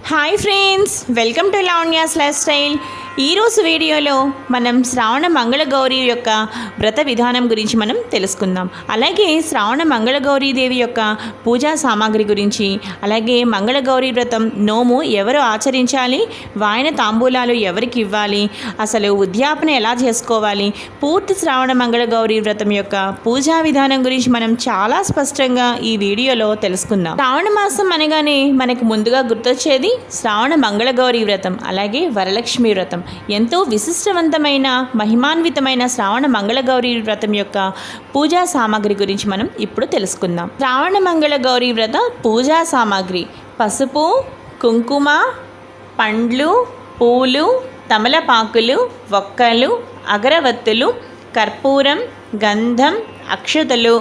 Hi friends, welcome to Lavanya's life style. ఈరోజు వీడియోలో మనం శ్రావణ మంగళగౌరి యొక్క వ్రత విధానం గురించి మనం తెలుసుకుందాం. అలాగే శ్రావణ మంగళగౌరీ దేవి యొక్క పూజా సామాగ్రి గురించి, అలాగే మంగళగౌరి వ్రతం నోము ఎవరు ఆచరించాలి, వాయన తాంబూలాలు ఎవరికి ఇవ్వాలి, అసలు ఉద్యాపన ఎలా చేసుకోవాలి, పూర్తి శ్రావణ మంగళగౌరి వ్రతం యొక్క పూజా విధానం గురించి మనం చాలా స్పష్టంగా ఈ వీడియోలో తెలుసుకుందాం. శ్రావణ మాసం అనగానే మనకు ముందుగా గుర్తొచ్చేది శ్రావణ మంగళగౌరి వ్రతం, అలాగే వరలక్ష్మి వ్రతం. ఎంతో విశిష్టవంతమైన మహిమాన్వితమైన శ్రావణ మంగళగౌరి వ్రతం యొక్క పూజా సామాగ్రి గురించి మనం ఇప్పుడు తెలుసుకుందాం. శ్రావణ మంగళగౌరి వ్రత పూజా సామాగ్రి: పసుపు, కుంకుమ, పండ్లు, పూలు, తమలపాకులు, వక్కలు, అగరవత్తులు, కర్పూరం, గంధం, అక్షతలు,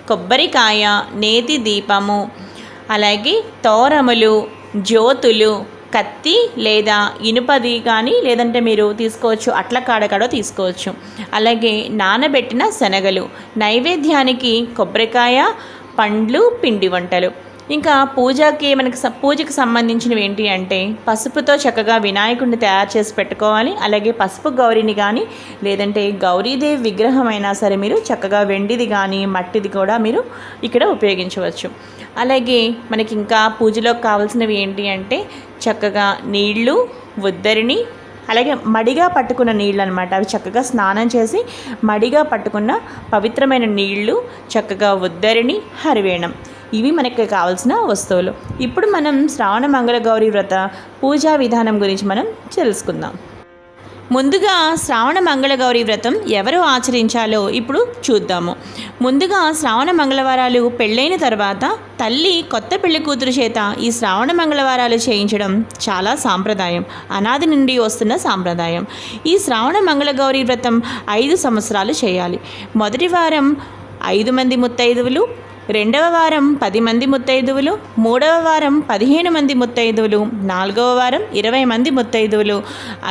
కొబ్బరికాయ, నేతి దీపము, అలాగే తోరములు, జ్యోతులు, కత్తి లేదా ఇనుపది కానీ లేదంటే మీరు తీసుకోవచ్చు, అట్ల కాడకాడో తీసుకోవచ్చు. అలాగే నానబెట్టిన శనగలు, నైవేద్యానికి కొబ్బరికాయ, పండ్లు, పిండి వంటలు. ఇంకా పూజకి సంబంధించినవి ఏంటి అంటే పసుపుతో చక్కగా వినాయకుడిని తయారు చేసి పెట్టుకోవాలి. అలాగే పసుపు గౌరిని కానీ లేదంటే గౌరీదేవి విగ్రహం అయినా సరే మీరు చక్కగా వెండిది కానీ మట్టిది కూడా మీరు ఇక్కడ ఉపయోగించవచ్చు. అలాగే మనకి ఇంకా పూజలోకి కావాల్సినవి ఏంటి అంటే చక్కగా నీళ్లు, ఉద్దరిని, అలాగే మడిగా పట్టుకున్న నీళ్ళు అనమాట. అవి చక్కగా స్నానం చేసి మడిగా పట్టుకున్న పవిత్రమైన నీళ్లు, చక్కగా ఉద్దరిని, హరివేణం. ఇవి మనకి కావాల్సిన వస్తువులు. ఇప్పుడు మనం శ్రావణ మంగళగౌరి వ్రత పూజా విధానం గురించి మనం తెలుసుకుందాం. ముందుగా శ్రావణ మంగళగౌరి వ్రతం ఎవరు ఆచరించాలో ఇప్పుడు చూద్దాము. ముందుగా శ్రావణ మంగళవారాలు పెళ్ళైన తర్వాత తల్లి కొత్త పెళ్లి కూతురు చేత ఈ శ్రావణ మంగళవారాలు చేయించడం చాలా సాంప్రదాయం, అనాది నుండి వస్తున్న సాంప్రదాయం. ఈ శ్రావణ మంగళగౌరి వ్రతం 5 సంవత్సరాలు చేయాలి. మొదటి వారం 5 మంది ముత్తైదువులు, రెండవ వారం 10 మంది ముత్తైదువులు, మూడవ వారం 15 మంది ముత్తైదువులు, నాలుగవ వారం 20 మంది ముత్తైదువులు,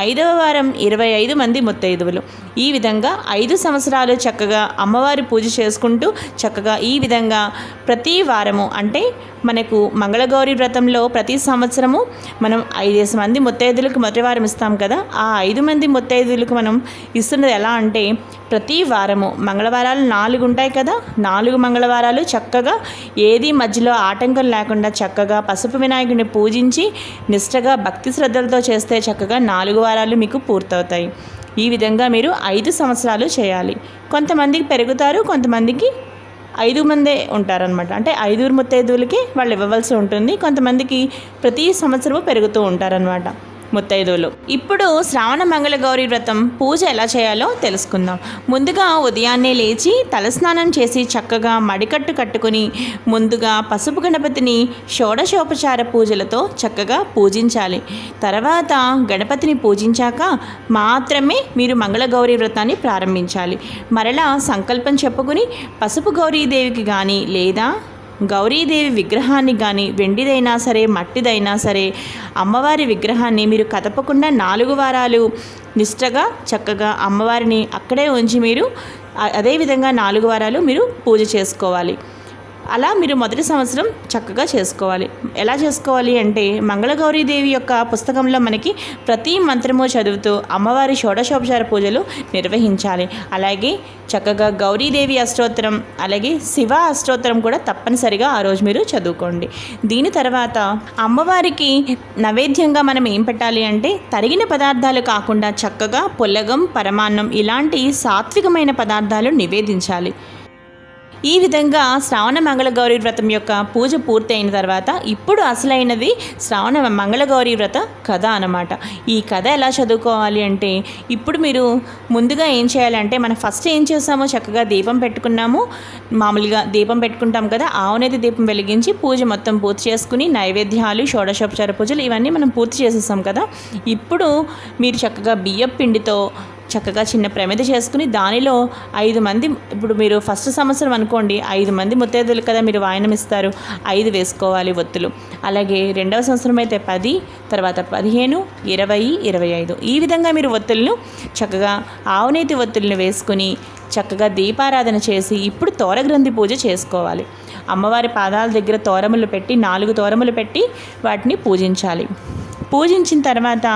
5వ వారం 25 మంది ముత్తైదువులు. ఈ విధంగా 5 సంవత్సరాలు చక్కగా అమ్మవారి పూజ చేసుకుంటూ చక్కగా ఈ విధంగా ప్రతి వారము, అంటే మనకు మంగళగౌరి వ్రతంలో ప్రతి సంవత్సరము మనం 5 మంది ముత్తైదులకు మొదటి వారం ఇస్తాం కదా, ఆ 5 మంది ముత్తైదులకు మనం ఇస్తున్నది ఎలా అంటే ప్రతి వారము మంగళవారాలు 4 ఉంటాయి కదా, 4 మంగళవారాలు చక్కగా ఏది మధ్యలో ఆటంకం లేకుండా చక్కగా పసుపు వినాయకుడిని పూజించి నిష్టగా భక్తి శ్రద్ధలతో చేస్తే చక్కగా 4 వారాలు మీకు పూర్తవుతాయి. ఈ విధంగా మీరు 5 సంవత్సరాలు చేయాలి. కొంతమందికి పెరుగుతారు, కొంతమందికి 5 మందే ఉంటారనమాట. అంటే 5 ముత్తైదువులకి వాళ్ళు ఇవ్వవలసి ఉంటుంది. కొంతమందికి ప్రతి సంవత్సరము పెరుగుతూ ఉంటారనమాట ముత్తైదువులు. ఇప్పుడు శ్రావణ మంగళగౌరి వ్రతం పూజ ఎలా చేయాలో తెలుసుకుందాం. ముందుగా ఉదయాన్నే లేచి తలస్నానం చేసి చక్కగా మడికట్టు కట్టుకుని ముందుగా పసుపు గణపతిని షోడశోపచార పూజలతో చక్కగా పూజించాలి. తర్వాత గణపతిని పూజించాక మాత్రమే మీరు మంగళగౌరి వ్రతాన్ని ప్రారంభించాలి. మరలా సంకల్పం చెప్పుకుని పసుపు గౌరీదేవికి కానీ లేదా గౌరీదేవి విగ్రహాన్ని కానీ వెండిదైనా సరే మట్టిదైనా సరే అమ్మవారి విగ్రహాన్ని మీరు కదపకుండా 4 వారాలు నిష్టగా చక్కగా అమ్మవారిని అక్కడే ఉంచి మీరు అదేవిధంగా 4 వారాలు మీరు పూజ చేసుకోవాలి. అలా మీరు మొదటి సంవత్సరం చక్కగా చేసుకోవాలి. ఎలా చేసుకోవాలి అంటే మంగళగౌరీదేవి యొక్క పుస్తకంలో మనకి ప్రతి మంత్రము చదువుతూ అమ్మవారి షోడశోపచార పూజలు నిర్వహించాలి. అలాగే చక్కగా గౌరీదేవి అష్టోత్తరం, అలాగే శివ అష్టోత్తరం కూడా తప్పనిసరిగా ఆ రోజు మీరు చదువుకోండి. దీని తర్వాత అమ్మవారికి నైవేద్యంగా మనం ఏం పెట్టాలి అంటే తరిగిన పదార్థాలు కాకుండా చక్కగా పుల్లగం, పరమాన్నం ఇలాంటి సాత్వికమైన పదార్థాలు నివేదించాలి. ఈ విధంగా శ్రావణ మంగళగౌరి వ్రతం యొక్క పూజ పూర్తయిన తర్వాత ఇప్పుడు అసలైనది శ్రావణ మంగళగౌరి వ్రత కథ అన్నమాట. ఈ కథ ఎలా చదువుకోవాలి అంటే ఇప్పుడు మీరు ముందుగా ఏం చేయాలంటే మనం ఫస్ట్ ఏం చేస్తామో చక్కగా దీపం పెట్టుకున్నాము. మామూలుగా దీపం పెట్టుకుంటాం కదా, ఆవునేతి దీపం వెలిగించి పూజ మొత్తం పూర్తి చేసుకుని నైవేద్యాలు, షోడశోపచార పూజలు ఇవన్నీ మనం పూర్తి చేసేస్తాం కదా. ఇప్పుడు మీరు చక్కగా బియ్యం పిండితో చక్కగా చిన్న ప్రమిద చేసుకుని దానిలో 5 మంది, ఇప్పుడు మీరు ఫస్ట్ సంవత్సరం అనుకోండి 5 మంది ముత్తైదులు కదా మీరు వాయనం ఇస్తారు, 5 వేసుకోవాలి ఒత్తులు. అలాగే రెండవ సంవత్సరం అయితే 10, తర్వాత 15, 20, 25 ఈ విధంగా మీరు ఒత్తులను చక్కగా ఆవునేతి ఒత్తులను వేసుకుని చక్కగా దీపారాధన చేసి ఇప్పుడు తోరగ్రంథి పూజ చేసుకోవాలి. అమ్మవారి పాదాల దగ్గర తోరములు పెట్టి 4 తోరములు పెట్టి వాటిని పూజించాలి. పూజించిన తర్వాత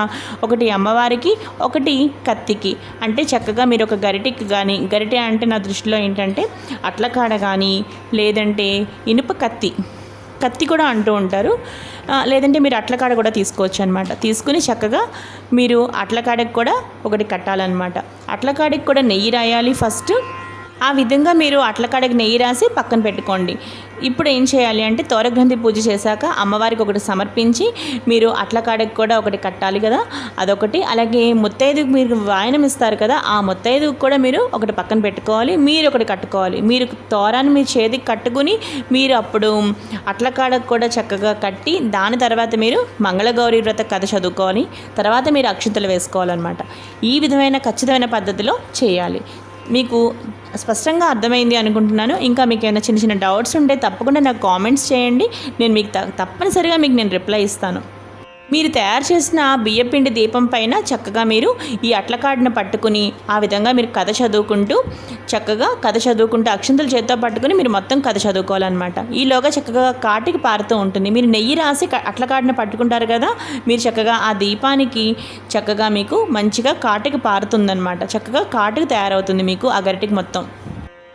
ఒకటి అమ్మవారికి, ఒకటి కత్తికి. అంటే చక్కగా మీరు ఒక గరిటెకి కానీ, గరిటె అంటే నా దృష్టిలో ఏంటంటే అట్లకాడ కానీ, లేదంటే ఇనుప కత్తి కూడా అంటూ ఉంటారు. లేదంటే మీరు అట్లకాడ కూడా తీసుకోవచ్చు అనమాట. తీసుకుని చక్కగా మీరు అట్లకాడకి కూడా ఒకటి కట్టాలన్నమాట. అట్లకాడకి కూడా నెయ్యి రాయాలి ఫస్ట్. ఆ విధంగా మీరు అట్లకాడకి నెయ్యి రాసి పక్కన పెట్టుకోండి. ఇప్పుడు ఏం చేయాలి అంటే తోరగ్రంథి పూజ చేశాక అమ్మవారికి ఒకటి సమర్పించి మీరు అట్లకాడకి కూడా ఒకటి కట్టాలి కదా, అదొకటి. అలాగే ముత్తైదుకు మీరు వాయనం ఇస్తారు కదా, ఆ ముత్తైదుకు కూడా మీరు ఒకటి పక్కన పెట్టుకోవాలి, మీరు ఒకటి కట్టుకోవాలి. మీరు తోరాన్ని మీ చేతికి కట్టుకుని మీరు అప్పుడు అట్లకాడకు కూడా చక్కగా కట్టి దాని తర్వాత మీరు మంగళగౌరి వ్రత కథ చదువుకోవాలి. తర్వాత మీరు అక్షింతలు వేసుకోవాలన్నమాట. ఈ విధమైన ఖచ్చితమైన పద్ధతిలో చేయాలి. మీకు స్పష్టంగా అర్థమైంది అనుకుంటున్నాను. ఇంకా మీకు ఏమైనా చిన్న చిన్న డౌట్స్ ఉంటే తప్పకుండా నాకు కామెంట్స్ చేయండి. నేను మీకు తప్పనిసరిగా నేను రిప్లై ఇస్తాను. మీరు తయారు చేసిన బియ్యపిండి దీపం పైన చక్కగా మీరు ఈ అట్లకాడను పట్టుకుని ఆ విధంగా మీరు కథ చదువుకుంటూ అక్షింతలు చేత్తో పట్టుకుని మీరు మొత్తం కథ చదువుకోవాలన్నమాట. ఈలోగా చక్కగా కాటికి పారుతూ ఉంటుంది. మీరు నెయ్యి రాసి అట్లకాడను పట్టుకుంటారు కదా, మీరు చక్కగా ఆ దీపానికి చక్కగా మీకు మంచిగా కాటికి పారుతుందన్నమాట. చక్కగా కాటికి తయారవుతుంది మీకు ఆ గరిటికి మొత్తం.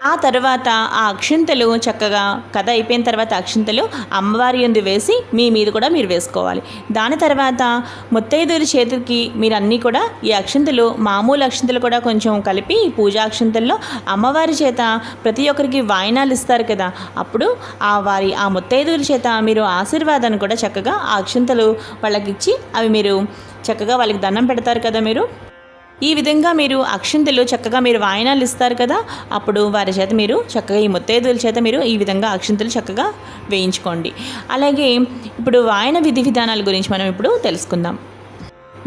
ఆ తర్వాత ఆ అక్షింతలు చక్కగా కథ అయిపోయిన తర్వాత అక్షింతలు అమ్మవారి యందు వేసి మీ మీద కూడా మీరు వేసుకోవాలి. దాని తర్వాత ముత్తైదువుల చేతికి మీరు అన్నీ కూడా ఈ అక్షింతలు, మామూలు అక్షింతలు కూడా కొంచెం కలిపి పూజా అక్షింతల్లో అమ్మవారి చేత ప్రతి ఒక్కరికి వాయినాలు ఇస్తారు కదా, అప్పుడు ఆ ముత్తైదువుల చేత మీరు ఆశీర్వాదాన్ని కూడా చక్కగా ఆ అక్షింతలు వాళ్ళకి ఇచ్చి అవి మీరు చక్కగా వాళ్ళకి దండం పెడతారు కదా. మీరు ఈ విధంగా మీరు అక్షింతలు చక్కగా మీరు వాయనాలు ఇస్తారు కదా, అప్పుడు వారి చేత మీరు చక్కగా ఈ ముత్తైదువుల చేత మీరు ఈ విధంగా అక్షింతలు చక్కగా వేయించుకోండి. అలాగే ఇప్పుడు వాయన విధి విధానాల గురించి మనం ఇప్పుడు తెలుసుకుందాం.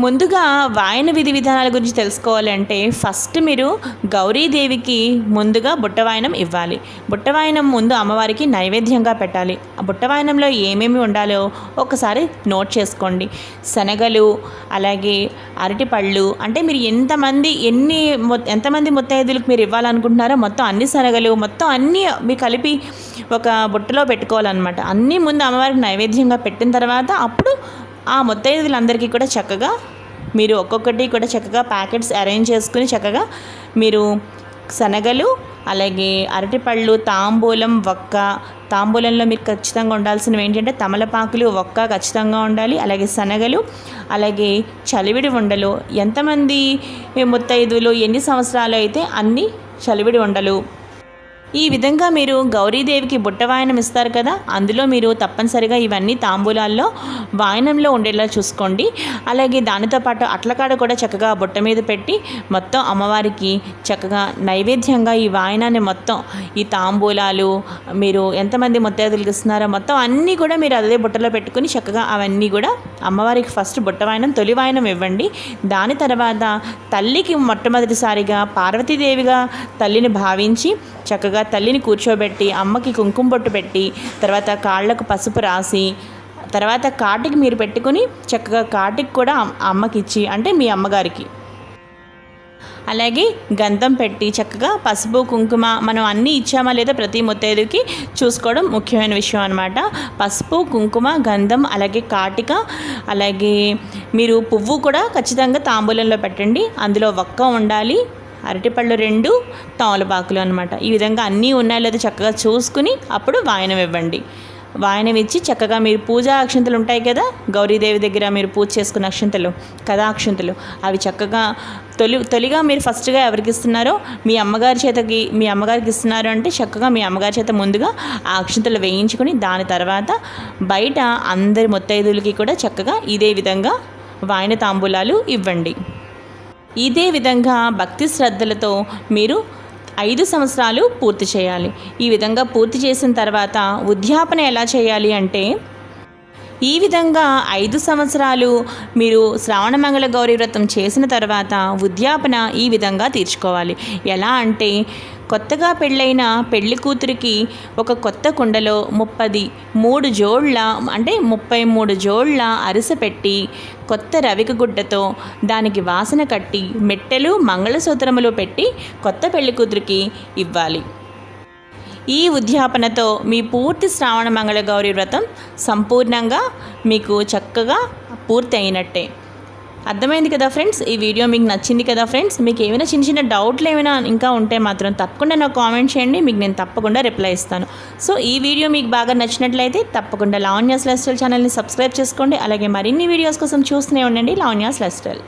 ముందుగా వాయన విధి విధానాల గురించి తెలుసుకోవాలంటే ఫస్ట్ మీరు గౌరీదేవికి ముందుగా బుట్టవాయనం ఇవ్వాలి. బుట్టవాయనం ముందు అమ్మవారికి నైవేద్యంగా పెట్టాలి. ఆ బుట్టవాయనంలో ఏమేమి ఉండాలో ఒకసారి నోట్ చేసుకోండి. శనగలు, అలాగే అరటిపళ్ళు, అంటే మీరు ఎంతమంది ముత్తైదులకు మీరు ఇవ్వాలనుకుంటున్నారో మొత్తం అన్ని శనగలు మొత్తం అన్నీ మీరు కలిపి ఒక బుట్టలో పెట్టుకోవాలన్నమాట. అన్నీ ముందు అమ్మవారికి నైవేద్యంగా పెట్టిన తర్వాత అప్పుడు ఆ ముత్తైదువులందరికీ కూడా చక్కగా మీరు ఒక్కొక్కటి కూడా చక్కగా ప్యాకెట్స్ అరేంజ్ చేసుకుని చక్కగా మీరు శనగలు, అలాగే అరటిపళ్ళు, తాంబూలం, వక్క. తాంబూలంలో మీకు ఖచ్చితంగా ఉండాల్సినవి ఏంటంటే తమలపాకులు, వక్క ఖచ్చితంగా ఉండాలి. అలాగే శనగలు, అలాగే చలివిడి ఉండలు. ఎంతమంది ముత్తైదువులు ఎన్ని సంవత్సరాలు అయితే అన్ని చలివిడి ఉండలు. ఈ విధంగా మీరు గౌరీదేవికి బుట్ట వాయనం ఇస్తారు కదా, అందులో మీరు తప్పనిసరిగా ఇవన్నీ తాంబూలాల్లో వాయనంలో ఉండేలా చూసుకోండి. అలాగే దానితో పాటు అట్లకాడ కూడా చక్కగా బుట్ట మీద పెట్టి మొత్తం అమ్మవారికి చక్కగా నైవేద్యంగా ఈ వాయనాన్ని మొత్తం ఈ తాంబూలాలు మీరు ఎంతమంది ముత్తైదులకు ఇస్తున్నారో మొత్తం అన్నీ కూడా మీరు అదే బుట్టలో పెట్టుకుని చక్కగా అవన్నీ కూడా అమ్మవారికి ఫస్ట్ బుట్ట వాయనం, తొలి వాయనం ఇవ్వండి. దాని తర్వాత తల్లికి మొట్టమొదటిసారిగా పార్వతీదేవిగా తల్లిని భావించి చక్కగా తల్లిని కూర్చోబెట్టి అమ్మకి కుంకుమ బొట్టు పెట్టి తర్వాత కాళ్ళకు పసుపు రాసి తర్వాత కాటికి మీరు పెట్టుకుని చక్కగా కాటికి కూడా అమ్మకి ఇచ్చి, అంటే మీ అమ్మగారికి అలాగే గంధం పెట్టి చక్కగా పసుపు కుంకుమ మనం అన్నీ ఇచ్చామా లేదా ప్రతి ముత్తైదుకి చూసుకోవడం ముఖ్యమైన విషయం అనమాట. పసుపు, కుంకుమ, గంధం, అలాగే కాటిక, అలాగే మీరు పువ్వు కూడా ఖచ్చితంగా తాంబూలంలో పెట్టండి. అందులో వక్క ఉండాలి, అరటిపళ్ళు 2, తమలపాకులు అనమాట. ఈ విధంగా అన్నీ ఉన్నాయో లేదో చక్కగా చూసుకుని అప్పుడు వాయనం ఇవ్వండి. వాయనం ఇచ్చి చక్కగా మీరు పూజా అక్షింతలు ఉంటాయి కదా, గౌరీదేవి దగ్గర మీరు పూజ చేసుకున్న అక్షింతలు, కథా అక్షింతలు, అవి చక్కగా తొలిగా మీరు ఫస్ట్గా ఎవరికి ఇస్తున్నారో మీ అమ్మగారికి ఇస్తున్నారు అంటే చక్కగా మీ అమ్మగారి చేత ముందుగా ఆ అక్షింతలు వేయించుకొని దాని తర్వాత బయట అందరి ముత్తైదులకి కూడా చక్కగా ఇదే విధంగా వాయన తాంబూలాలు ఇవ్వండి. ఇదే విధంగా భక్తి శ్రద్ధలతో మీరు 5 సంవత్సరాలు పూర్తి చేయాలి. ఈ విధంగా పూర్తి చేసిన తర్వాత ఉద్యాపన ఎలా చేయాలి అంటే ఈ విధంగా 5 సంవత్సరాలు మీరు శ్రావణమంగళ గౌరీ వ్రతం చేసిన తర్వాత ఉద్యాపన ఈ విధంగా తీర్చుకోవాలి. ఎలా అంటే కొత్తగా పెళ్ళైన పెళ్లి కూతురికి ఒక కొత్త కుండలో 33 జోళ్ళ అంటే 33 జోళ్ళ అరిసె పెట్టి కొత్త రవిక గుడ్డతో దానికి వాసన కట్టి మెట్టెలు మంగళసూత్రములు పెట్టి కొత్త పెళ్లి కూతురికి ఇవ్వాలి. ఈ ఉద్యాపనతో మీ పూర్తి శ్రావణ మంగళ గౌరీ వ్రతం సంపూర్ణంగా మీకు చక్కగా పూర్తి అయినట్టే. అర్థమైంది కదా ఫ్రెండ్స్. ఈ వీడియో మీకు నచ్చింది కదా ఫ్రెండ్స్. మీకు ఏమైనా చిన్న చిన్న డౌట్లు ఏమైనా ఇంకా ఉంటే మాత్రం తప్పకుండా నాకు కామెంట్ చేయండి, మీకు నేను తప్పకుండా రిప్లై ఇస్తాను. సో ఈ వీడియో మీకు బాగా నచ్చినట్లయితే తప్పకుండా లావణ్యాస్ లైఫ్ స్టైల్ ఛానల్ని సబ్స్క్రైబ్ చేసుకోండి. అలాగే మరిన్ని వీడియోస్ కోసం చూస్తూనే ఉండండి లావణ్యాస్ లైఫ్ స్టైల్.